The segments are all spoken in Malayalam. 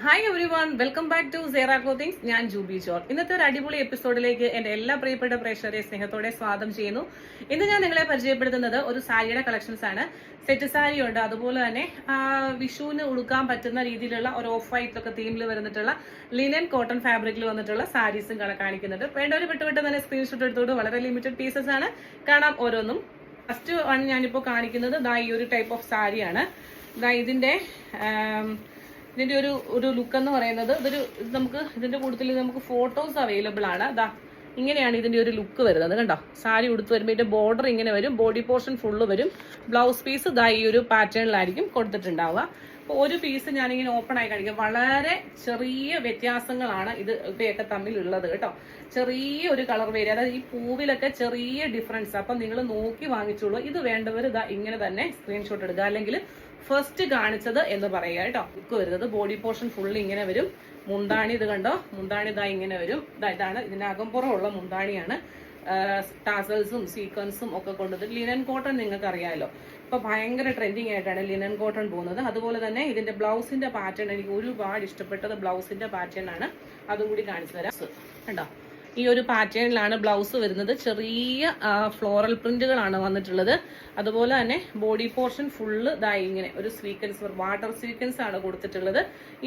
Hi everyone, welcome back to Sera clothings. ഞാൻ ജൂബി ജോർ. ഇന്നത്തെ ഒരു അടിപൊളി എപ്പിസോഡിലേക്ക് എന്റെ എല്ലാ പ്രിയപ്പെട്ട പ്രേക്ഷകരെ സ്നേഹത്തോടെ സ്വാഗതം ചെയ്യുന്നു. ഇന്ന് ഞാൻ നിങ്ങളെ പരിചയപ്പെടുത്തുന്നത് ഒരു സാരിയുടെ കളക്ഷൻസ് ആണ്. സെറ്റ് സാരി ഉണ്ട്, അതുപോലെ തന്നെ വിഷുവിന് ഉടുക്കാൻ പറ്റുന്ന രീതിയിലുള്ള ഒരു ഓഫ് വൈറ്റ് തീമിൽ വന്നിട്ടുള്ള ലിനൻ കോട്ടൺ ഫാബ്രിക്കിൽ വന്നിട്ടുള്ള സാരീസും കാണിക്കുന്നുണ്ട്. വേണ്ടവർ വിട്ടുവിട്ട് തന്നെ സ്ക്രീൻഷോട്ട് എടുത്തോട്. വളരെ ലിമിറ്റഡ് പീസസ് ആണ്, കാണാം ഓരോന്നും. ഫസ്റ്റ് ആണ് ഞാനിപ്പോൾ കാണിക്കുന്നത് ഈ ഒരു ടൈപ്പ് ഓഫ് സാരിയാണ്. ഇതിന്റെ ഒരു ലുക്ക് എന്ന് പറയുന്നത് നമുക്ക് ഇതിന്റെ കൂട്ടത്തിൽ നമുക്ക് ഫോട്ടോസ് അവൈലബിൾ ആണ്. ഇങ്ങനെയാണ് ഇതിന്റെ ഒരു ലുക്ക് വരുന്നത്. കണ്ടോ, സാരി ഉടുത്ത് വരുമ്പോൾ ഇതിന്റെ ബോർഡർ ഇങ്ങനെ വരും, ബോഡി പോർഷൻ ഫുള്ള് വരും. ബ്ലൗസ് പീസ് ഈ ഒരു പാറ്റേണിലായിരിക്കും കൊടുത്തിട്ടുണ്ടാവുക. അപ്പോൾ ഒരു പീസ് ഞാനിങ്ങനെ ഓപ്പൺ ആയി കാണിക്കാം. വളരെ ചെറിയ വ്യത്യാസങ്ങളാണ് ഇവയൊക്കെ തമ്മിലുള്ളത് കേട്ടോ. ചെറിയ ഒരു കളർ വേരി, അതായത് ഈ പൂവിലൊക്കെ ചെറിയ ഡിഫറൻസ്. അപ്പം നിങ്ങൾ നോക്കി വാങ്ങിച്ചോളൂ. ഇത് വേണ്ടവർ ഇങ്ങനെ തന്നെ സ്ക്രീൻഷോട്ട് എടുക്കുക, അല്ലെങ്കിൽ ഫസ്റ്റ് കാണിച്ചത് എന്ന് പറയുക കേട്ടോ. ലുക്ക് വരുന്നത് ബോഡി പോർഷൻ ഫുള്ള് ഇങ്ങനെ വരും. മുന്താണി ഇത് കണ്ടോ, മുന്താണി ഇങ്ങനെ വരും. ഇതാണ് ഇതിന്റെ അകമ്പുറമുള്ള മുന്താണിയാണ്. ടാസൽസും സീക്വൻസും ഒക്കെ കൊണ്ടത്. ലിനൻ കോട്ടൺ നിങ്ങൾക്ക് അറിയാമല്ലോ, ഇപ്പൊ ഭയങ്കര ട്രെൻഡിങ് ആയിട്ടാണ് ലിനൻ കോട്ടൺ പോകുന്നത്. അതുപോലെ തന്നെ ഇതിന്റെ ബ്ലൗസിന്റെ പാറ്റേൺ എനിക്ക് ഒരുപാട് ഇഷ്ടപ്പെട്ടത് ബ്ലൗസിന്റെ പാറ്റേൺ ആണ്. അതും കൂടി കാണിച്ചു തരാം. കണ്ടോ, ഈ ഒരു പാറ്റേണിലാണ് ബ്ലൗസ് വരുന്നത്. ചെറിയ ഫ്ലോറൽ പ്രിന്റുകളാണ് വന്നിട്ടുള്ളത്. അതുപോലെ തന്നെ ബോഡി പോർഷൻ ഫുള്ള് ഇങ്ങനെ ഒരു സ്വീക്വൻസ്, വാട്ടർ സ്വീക്വൻസ് ആണ് കൊടുത്തിട്ടുള്ളത്.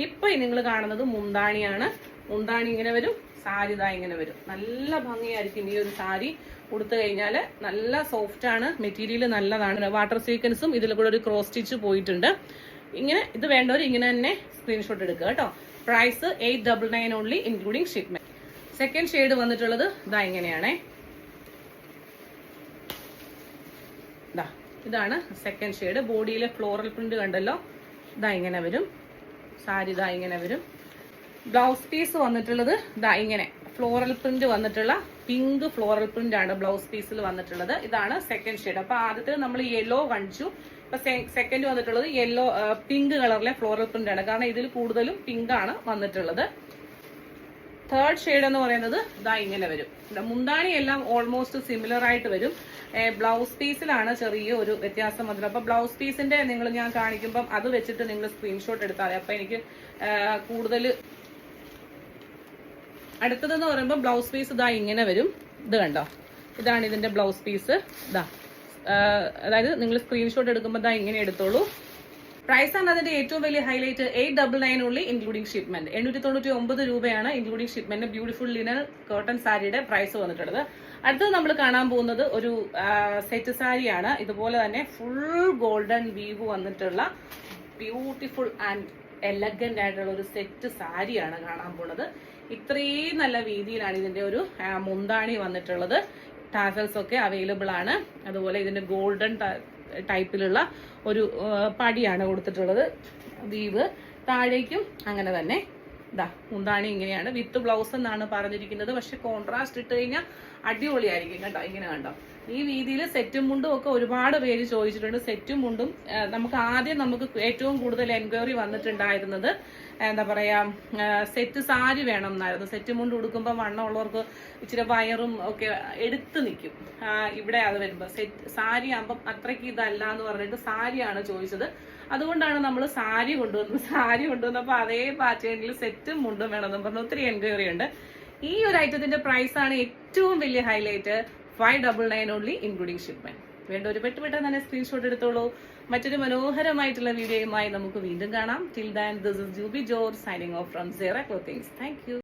ഇപ്പൊ നിങ്ങൾ കാണുന്നത് മുന്താണിയാണ്. മുന്താണി ഇങ്ങനെ വരും, സാരി ഇങ്ങനെ വരും. നല്ല ഭംഗിയായിരിക്കും ഈ ഒരു സാരി ഉടുത്തു കഴിഞ്ഞാൽ. നല്ല സോഫ്റ്റ് ആണ്, മെറ്റീരിയൽ നല്ലതാണ്. വാട്ടർ സ്വീക്വൻസും ഇതിൽ കൂടെ ഒരു ക്രോസ് സ്റ്റിച്ച് പോയിട്ടുണ്ട്. ഇങ്ങനെ ഇത് വേണ്ടവർ ഇങ്ങനെ തന്നെ സ്ക്രീൻഷോട്ട് എടുക്കുക കേട്ടോ. Price 899 only including shipment. Second shade വന്നിട്ടുള്ളത് ഇങ്ങനെയാണേ. ഇതാണ് സെക്കൻഡ് ഷെയ്ഡ്. ബോഡിയിലെ ഫ്ലോറൽ പ്രിന്റ് കണ്ടല്ലോ, ഇങ്ങനെ വരും. സാരി ഇങ്ങനെ വരും. ബ്ലൗസ് പീസ് വന്നിട്ടുള്ളത് ഇങ്ങനെ ഫ്ലോറൽ പ്രിന്റ് വന്നിട്ടുള്ള പിങ്ക് ഫ്ലോറൽ പ്രിന്റ് ആണ് ബ്ലൗസ് പീസിൽ വന്നിട്ടുള്ളത്. ഇതാണ് സെക്കൻഡ് ഷെയ്ഡ്. അപ്പൊ ആദ്യത്തെ നമ്മൾ യെല്ലോ കാണിച്ചു. ഇപ്പൊ സെക്കൻഡ് വന്നിട്ടുള്ളത് യെല്ലോ പിങ്ക് കളറിലെ ഫ്ലോറൽ പ്രിന്റ് ആണ്, കാരണം ഇതിൽ കൂടുതലും പിങ്ക് ആണ് വന്നിട്ടുള്ളത്. തേർഡ് ഷെയ്ഡ് എന്ന് പറയുന്നത് ഇങ്ങനെ വരും. മുന്താണി എല്ലാം ഓൾമോസ്റ്റ് സിമിലർ ആയിട്ട് വരും. ബ്ലൗസ് പീസിലാണ് ചെറിയ ഒരു വ്യത്യാസം വന്നത്. അപ്പൊ ബ്ലൗസ് പീസിന്റെ ഞാൻ കാണിക്കുമ്പോൾ അത് വെച്ചിട്ട് നിങ്ങൾ സ്ക്രീൻഷോട്ട് എടുത്താൽ മതി. അപ്പൊ എനിക്ക് കൂടുതൽ. അടുത്തതെന്ന് പറയുമ്പോൾ ബ്ലൗസ് പീസ് ഇങ്ങനെ വരും. ഇത് കണ്ടോ, ഇതാണ് ഇതിന്റെ ബ്ലൗസ് പീസ്. അതായത് നിങ്ങൾ സ്ക്രീൻഷോട്ട് എടുക്കുമ്പോൾ ഇങ്ങനെ എടുത്തോളൂ. പ്രൈസ് ആണ് അതിന്റെ ഏറ്റവും വലിയ ഹൈലൈറ്റ്. 899 ഉള്ളി ഇൻക്ലൂഡിംഗ് ഷിപ്മെന്റ്. 899 രൂപയാണ് including shipment. Beautiful linen cotton സാരിയുടെ പ്രൈസ് വന്നിട്ടുള്ളത്. അടുത്തത് നമ്മൾ കാണാൻ പോകുന്നത് ഒരു സെറ്റ് സാരിയാണ്. ഇതുപോലെ തന്നെ ഫുൾ ഗോൾഡൻ വീവ് വന്നിട്ടുള്ള ബ്യൂട്ടിഫുൾ ആൻഡ് എലഗന്റ് ആയിട്ടുള്ള ഒരു സെറ്റ് സാരിയാണ് കാണാൻ പോകുന്നത്. ഇത്രയും നല്ല രീതിയിലാണ് ഇതിന്റെ ഒരു മുന്താണി വന്നിട്ടുള്ളത്. ടാസൽസ് ഒക്കെ അവൈലബിൾ ആണ്. അതുപോലെ ഇതിന്റെ ഗോൾഡൻ ടൈപ്പിലുള്ള ഒരു പടിയാണ് കൊടുത്തിട്ടുള്ളത്. വീവ് താഴേക്കും അങ്ങനെ തന്നെ. മുന്താണി ഇങ്ങനെയാണ്. വിത്ത് ബ്ലൗസ് എന്നാണ് പറഞ്ഞിരിക്കുന്നത്. പക്ഷെ കോൺട്രാസ്റ്റ് ഇട്ട് കഴിഞ്ഞാൽ അടിപൊളിയായിരിക്കും കേട്ടോ. ഇങ്ങനെ കണ്ടോ, ഈ രീതിയിൽ സെറ്റും മുണ്ടും ഒക്കെ ഒരുപാട് പേര് ചോദിച്ചിട്ടുണ്ട്. സെറ്റും മുണ്ടും നമുക്ക് ഏറ്റവും കൂടുതൽ എൻക്വയറി വന്നിട്ടുണ്ടായിരുന്നത് എന്താ പറയാ, സെറ്റ് സാരി വേണം എന്നായിരുന്നു. സെറ്റ് മുണ്ട് ഉടുക്കുമ്പോൾ വണ്ണമുള്ളവർക്ക് ഇച്ചിരി വയറും ഒക്കെ എടുത്ത് നിൽക്കും. ഇവിടെ അത് വരുമ്പോൾ സെറ്റ് സാരി ആകുമ്പം അത്രയ്ക്ക് ഇതല്ല എന്ന് പറഞ്ഞിട്ട് സാരിയാണ് ചോദിച്ചത്. അതുകൊണ്ടാണ് നമ്മൾ സാരി കൊണ്ടുവന്നപ്പോൾ അതേ പാറ്റേണിൽ സെറ്റും മുണ്ടും വേണമെന്ന് പറഞ്ഞ് ഒത്തിരി എൻക്വയറി ഉണ്ട്. ഈ ഒരു ഐറ്റത്തിന്റെ പ്രൈസ് ആണ് ഏറ്റവും വലിയ ഹൈലൈറ്റ്. 599 only including shipment. വേണ്ട ഒരു പെട്ടെന്ന് തന്നെ സ്ക്രീൻഷോട്ട് എടുത്തോളൂ. മറ്റൊരു മനോഹരമായിട്ടുള്ള വീഡിയോയുമായി നമുക്ക് വീണ്ടും കാണാം. Till then, this is Jubi Jor signing off from Sera clothings. Thank U.